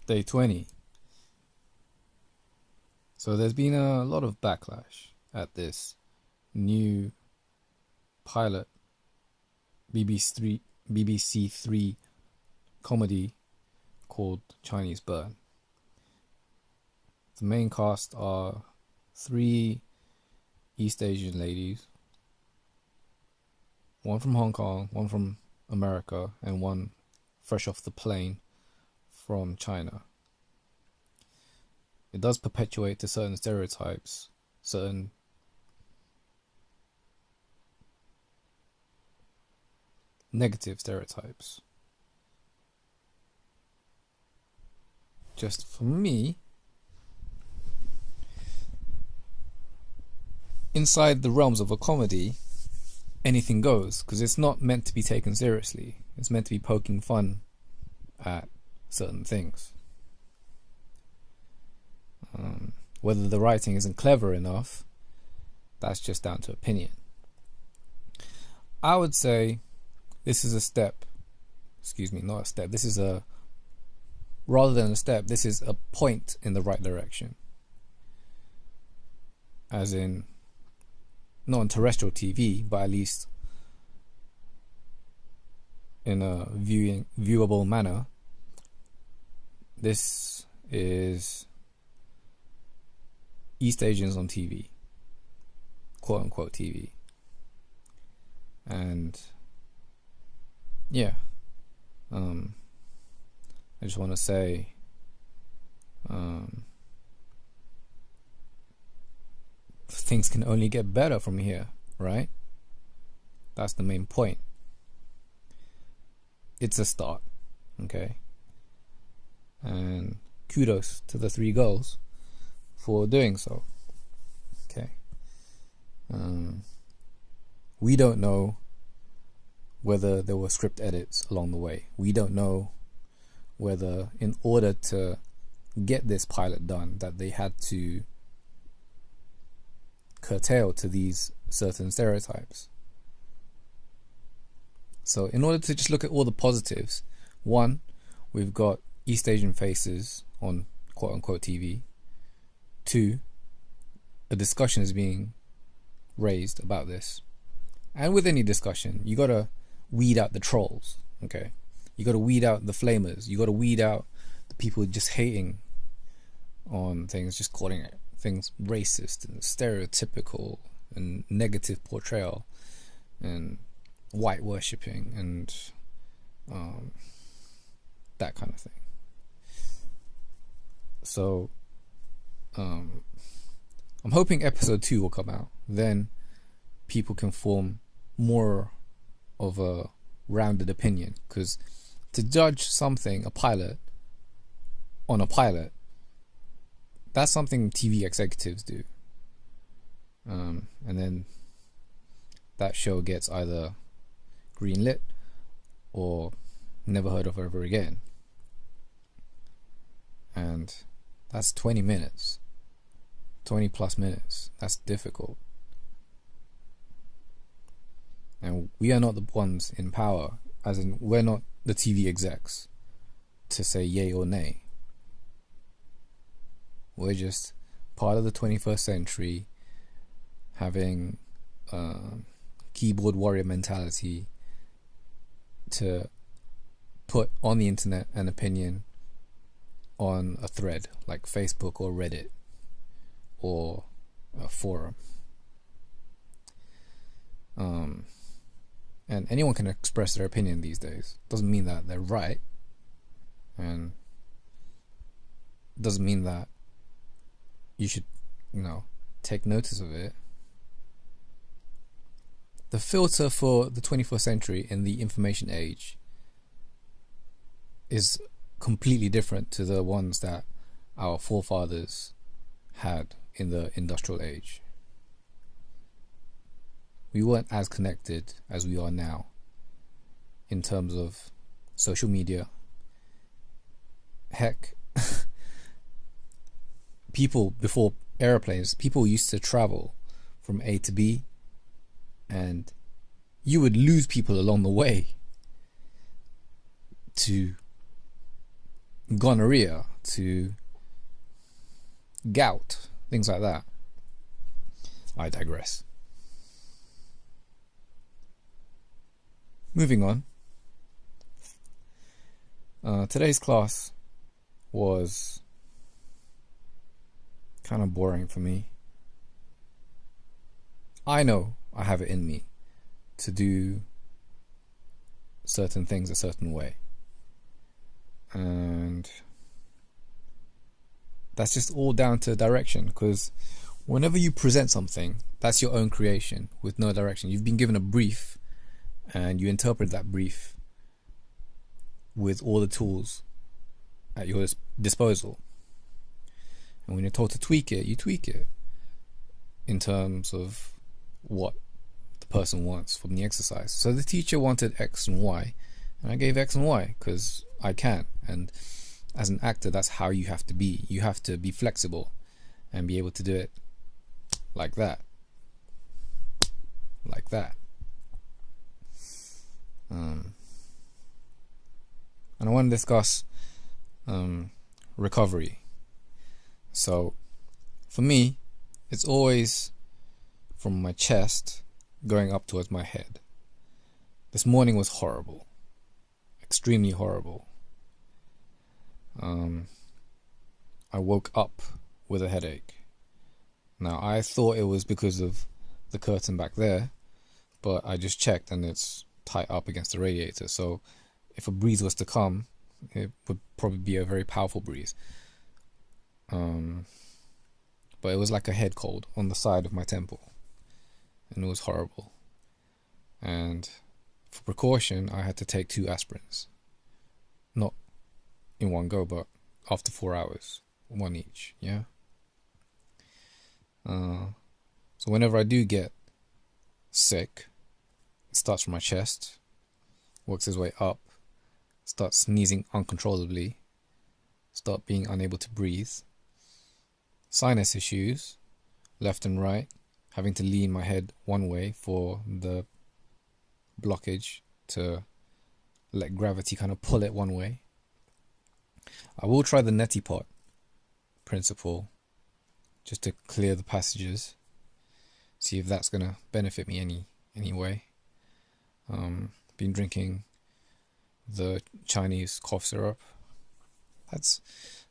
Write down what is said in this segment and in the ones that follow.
Day 20. So there's been a lot of backlash at this new pilot BBC Three comedy called Chinese Burn. The main cast are 3 East Asian ladies, one from Hong Kong, one from America, and one fresh off the plane from China. It does perpetuate to certain stereotypes, certain negative stereotypes. Just for me, inside the realms of a comedy, anything goes, because it's not meant to be taken seriously. It's meant to be poking fun at certain things. Whether the writing isn't clever enough, that's just down to opinion. I would say this is a step, not a step, this is rather than a step, this is a point in the right direction. As in, not on terrestrial TV, but at least in a viewable manner. This is East Asians on TV, quote unquote TV. And yeah, I just want to say things can only get better from here, right? That's the main point. It's a start, okay? And kudos to the 3 girls for doing so, okay? We don't know whether there were script edits along the way. We don't know whether in order to get this pilot done that they had to curtail to these certain stereotypes. So in order to just look at all the positives, 1, we've got East Asian faces on quote unquote TV. 2, a discussion is being raised about this. And with any discussion, you gotta weed out the trolls, okay? You gotta weed out the flamers. You gotta weed out the people just hating on things, just calling it things racist and stereotypical and negative portrayal and white worshipping and that kind of thing. So I'm hoping episode 2 will come out. Then people can form more of a rounded opinion, because to judge something, a pilot, on a pilot, that's something TV executives do. And then that show gets either greenlit or never heard of ever again. And that's 20 minutes. 20 plus minutes. That's difficult. And we are not the ones in power, as in we're not the TV execs to say yay or nay. We're just part of the 21st century, having keyboard warrior mentality to put on the internet an opinion on a thread like Facebook or Reddit or a forum. And anyone can express their opinion these days. Doesn't mean that they're right, and doesn't mean that you should, take notice of it. The filter for the 21st century in the information age is completely different to the ones that our forefathers had in the industrial age. We weren't as connected as we are now in terms of social media. Heck, people before airplanes, people used to travel from A to B, and you would lose people along the way to gonorrhea, to gout, things like that. I digress. Moving on. Today's class was kind of boring for me. I know I have it in me to do certain things a certain way, and that's just all down to direction, because whenever you present something, that's your own creation with no direction. You've been given a brief and you interpret that brief with all the tools at your disposal, and when you're told to tweak it, you tweak it in terms of what the person wants from the exercise. So the teacher wanted X and Y, and I gave X and Y because I can. And as an actor, that's how you have to be. You have to be flexible and be able to do it like that, like that. And I want to discuss recovery. So for me, it's always from my chest going up towards my head. This morning was horrible, extremely horrible. I woke up with a headache. Now, I thought it was because of the curtain back there, but I just checked and it's tight up against the radiator. So if a breeze was to come, it would probably be a very powerful breeze. But it was like a head cold on the side of my temple, and it was horrible. And for precaution, I had to take 2 aspirins. Not in one go, but after 4 hours, 1 each, yeah? So whenever I do get sick, it starts from my chest, works its way up, starts sneezing uncontrollably, start being unable to breathe, sinus issues, left and right, having to lean my head one way for the blockage to let gravity kind of pull it one way. I will try the neti pot principle just to clear the passages, see if that's going to benefit me any way. Been drinking the Chinese cough syrup. That's,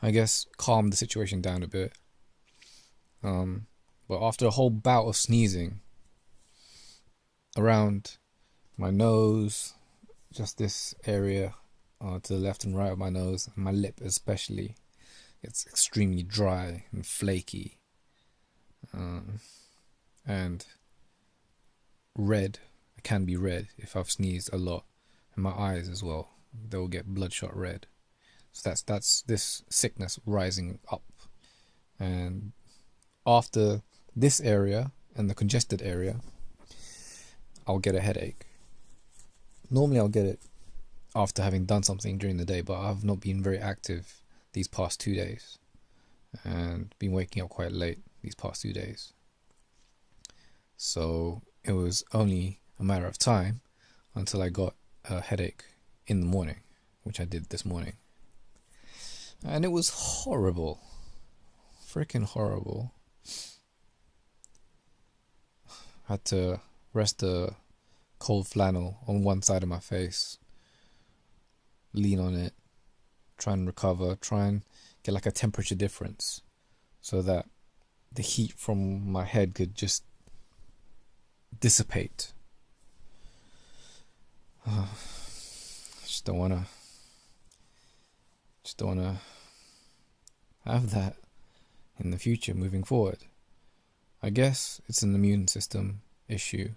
I guess, calmed the situation down a bit. But after a whole bout of sneezing around my nose, just this area to the left and right of my nose, and my lip especially, it's extremely dry and flaky, and red. It can be red if I've sneezed a lot, and my eyes as well, they'll get bloodshot red. So that's this sickness rising up. And after this area and the congested area, I'll get a headache. Normally I'll get it after having done something during the day, but I've not been very active these past 2 days and been waking up quite late these past 2 days. So it was only a matter of time until I got a headache in the morning, which I did this morning. And it was horrible. Freaking horrible. I had to rest a cold flannel on one side of my face, lean on it, try and recover, try and get like a temperature difference so that the heat from my head could just dissipate. I just don't wanna have that in the future moving forward. I guess it's an immune system issue,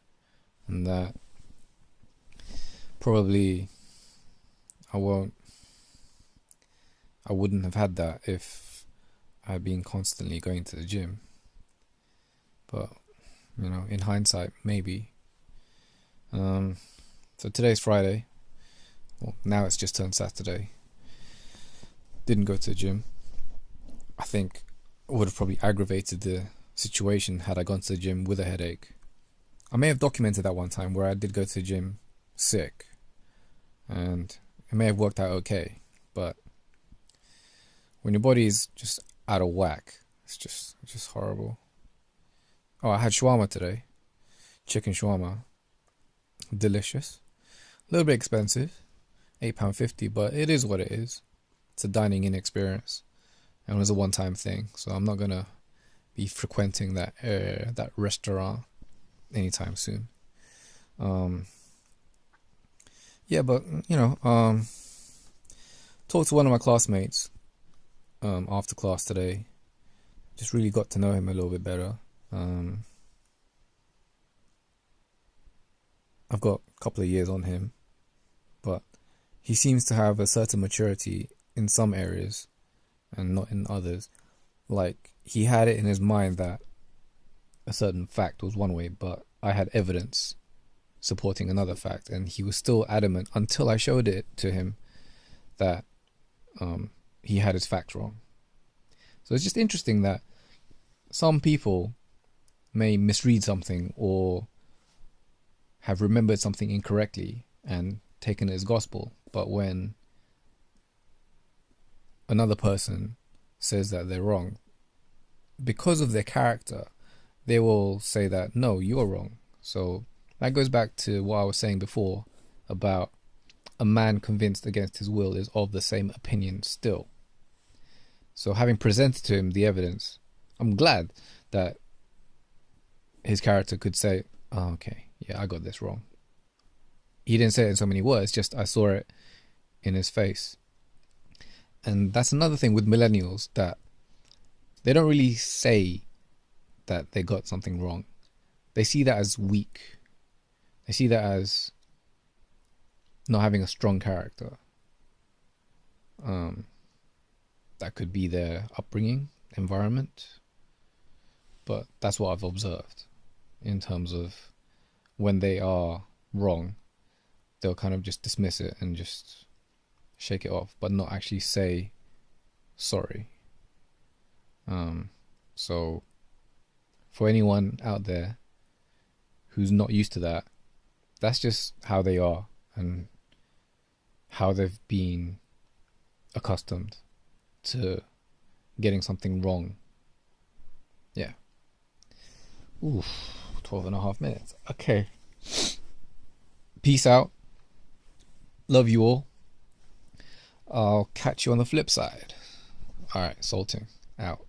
and that probably I wouldn't have had that if I'd been constantly going to the gym. But, you know, in hindsight, maybe. So today's Friday. Well, now it's just turned Saturday. Didn't go to the gym. I think it would have probably aggravated the situation had I gone to the gym with a headache. I may have documented that one time where I did go to the gym sick, and it may have worked out okay, but when your body is just out of whack, it's just horrible. Oh, I had shawarma today. Chicken shawarma. Delicious. A little bit expensive. £8.50, but it is what it is. It's a dining in experience. And it was a one-time thing, so I'm not gonna be frequenting that restaurant anytime soon. Yeah, but talked to one of my classmates after class today. Just really got to know him a little bit better. I've got a couple of years on him, but he seems to have a certain maturity in some areas and not in others. Like, he had it in his mind that a certain fact was one way, but I had evidence supporting another fact, and he was still adamant until I showed it to him that he had his facts wrong. So it's just interesting that some people may misread something or have remembered something incorrectly and taken it as gospel, but when another person says that they're wrong, because of their character, they will say that, no, you're wrong. So that goes back to what I was saying before about a man convinced against his will is of the same opinion still. So having presented to him the evidence, I'm glad that his character could say, oh, okay, yeah, I got this wrong. He didn't say it in so many words, just I saw it in his face. And that's another thing with millennials, that they don't really say that they got something wrong. They see that as weak. They see that as not having a strong character. That could be their upbringing, environment. But that's what I've observed in terms of when they are wrong, they'll kind of just dismiss it and just shake it off, but not actually say sorry. So for anyone out there who's not used to that, that's just how they are and how they've been accustomed to getting something wrong. Yeah. Oof, 12 and a half minutes. Okay. Peace out. Love you all. I'll catch you on the flip side. Alright, salting out.